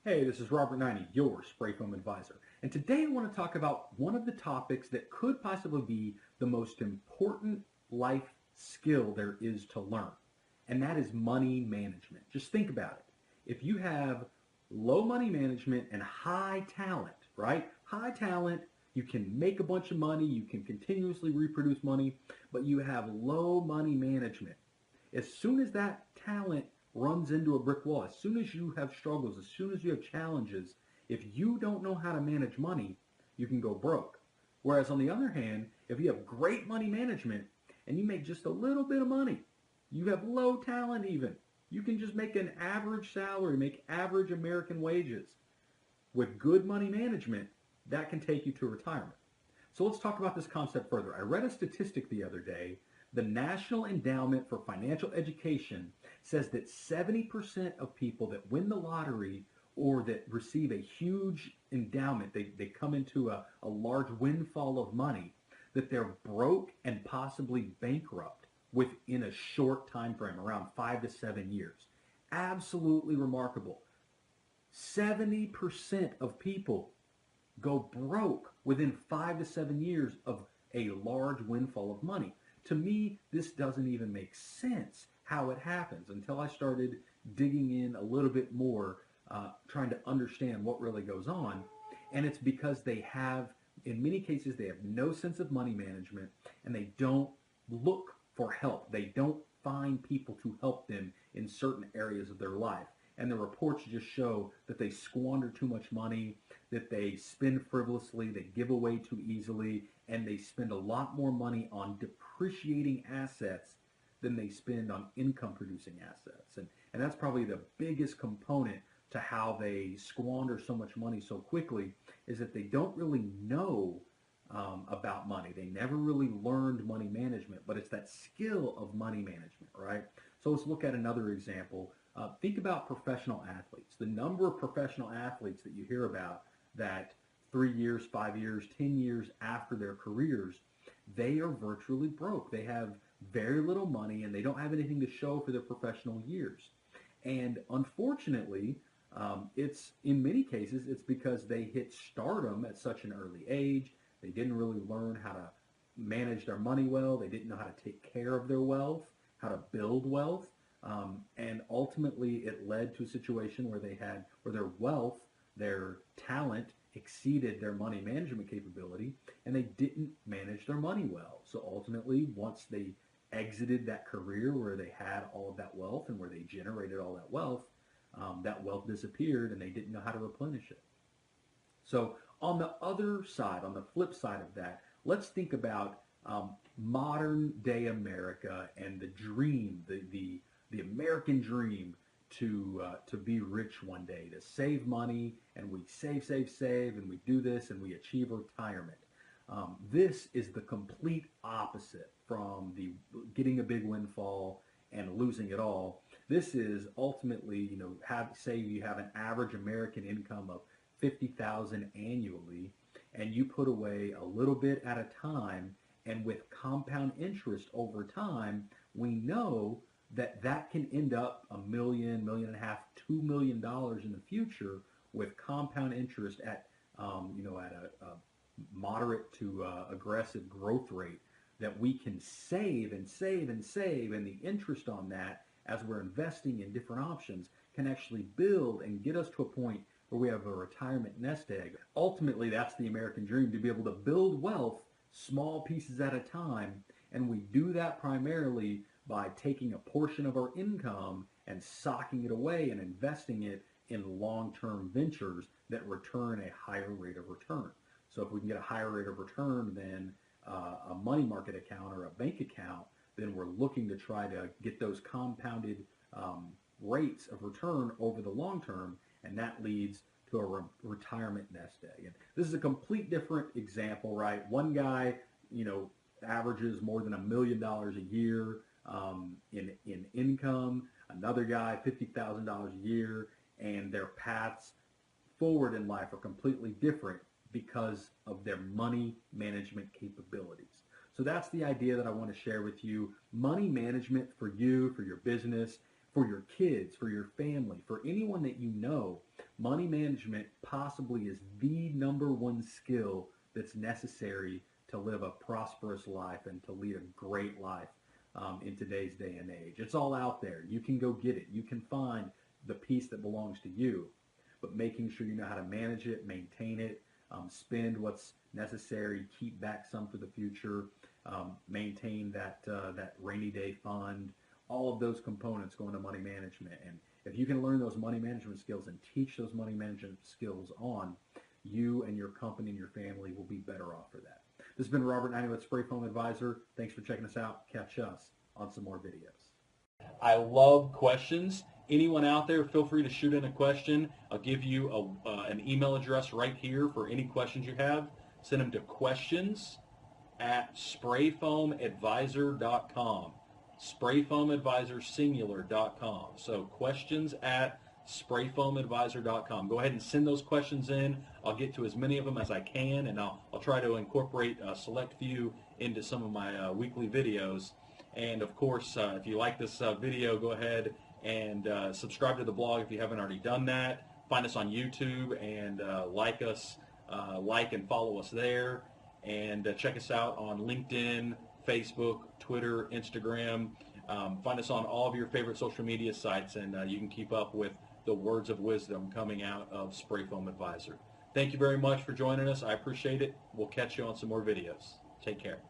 Hey, this is Robert Naini, your spray foam advisor. And today I want to talk about one of the topics that could possibly be the most important life skill there is to learn, and that is money management. Just think about it. If you have low money management and high talent, right? High talent, you can make a bunch of money, you can continuously reproduce money, but you have low money management. As soon as that talent runs into a brick wall, as soon as you have struggles, as soon as you have challenges, if you don't know how to manage money, you can go broke. Whereas on the other hand, if you have great money management and you make just a little bit of money, you have low talent even, you can just make an average salary, make average American wages. With good money management, that can take you to retirement. So let's talk about this concept further. I read a statistic the other day. The National Endowment for Financial Education says that 70% of people that win the lottery or that receive a huge endowment, they come into a large windfall of money, that they're broke and possibly bankrupt within a short time frame, around 5 to 7 years. Absolutely remarkable. 70% of people go broke within 5 to 7 years of a large windfall of money. To me, this doesn't even make sense how it happens until I started digging in a little bit more, trying to understand what really goes on. And it's because they have, in many cases, they have no sense of money management and they don't look for help. They don't find people to help them in certain areas of their life. And the reports just show that they squander too much money, that they spend frivolously, they give away too easily, and they spend a lot more money on depreciating assets than they spend on income producing assets. And that's probably the biggest component to how they squander so much money so quickly, is that they don't really know about money. They never really learned money management, but it's that skill of money management, right? So let's look at another example. Think about professional athletes. The number of professional athletes that you hear about that 3 years, 5 years, 10 years after their careers, they are virtually broke. They have very little money and they don't have anything to show for their professional years. And unfortunately, it's in many cases, it's because they hit stardom at such an early age. They didn't really learn how to manage their money well. They didn't know how to take care of their wealth, how to build wealth. And ultimately, it led to a situation where where their wealth, their talent exceeded their money management capability, and they didn't manage their money well. So ultimately, once they exited that career where they had all of that wealth and where they generated all that wealth disappeared, and they didn't know how to replenish it. So on the other side, on the flip side of that, let's think about modern day America and the dream, the American dream to be rich one day, to save money, and we save, and we do this, and we achieve retirement. This is the complete opposite from the getting a big windfall and losing it all. This is ultimately, say you have an average American income of 50,000 annually, and you put away a little bit at a time, and with compound interest over time, we know that can end up $1.5 million, $2 million in the future with compound interest at at a moderate to aggressive growth rate, that we can save and save and save, and the interest on that, as we're investing in different options, can actually build and get us to a point where we have a retirement nest egg. Ultimately, that's the American dream, to be able to build wealth small pieces at a time, and we do that primarily by taking a portion of our income and socking it away and investing it in long-term ventures that return a higher rate of return. So if we can get a higher rate of return than a money market account or a bank account, then we're looking to try to get those compounded rates of return over the long term, and that leads to a retirement nest egg. And this is a complete different example, right? One guy, averages more than $1 million a year in income. Another guy, $50,000 a year, and their paths forward in life are completely different because of their money management capabilities. So that's the idea that I want to share with you. Money management for you, for your business, for your kids, for your family, for anyone that you know, Money management possibly is the number one skill that's necessary to live a prosperous life and to lead a great life in today's day and age. It's all out there. You can go get it. You can find the piece that belongs to you, but making sure you know how to manage it, maintain it, spend what's necessary, keep back some for the future, maintain that rainy day fund. All of those components go into money management, and if you can learn those money management skills and teach those money management skills on, you and your company and your family will be better off for that. This has been Robert Naini with Spray Foam Advisor. Thanks for checking us out. Catch us on some more videos. I love questions. Anyone out there, feel free to shoot in a question. I'll give you an email address right here for any questions you have. Send them to questions@sprayfoamadvisor.com. sprayfoamadvisorsingular.com. So questions@sprayfoamadvisor.com. Go ahead and send those questions in. I'll get to as many of them as I can, and I'll try to incorporate a select few into some of my weekly videos. And of course, if you like this video, go ahead and subscribe to the blog if you haven't already done that. Find us on YouTube and like us, like and follow us there. And check us out on LinkedIn, Facebook, Twitter, Instagram. Find us on all of your favorite social media sites, and you can keep up with the words of wisdom coming out of Spray Foam Advisor. Thank you very much for joining us. I appreciate it. We'll catch you on some more videos. Take care.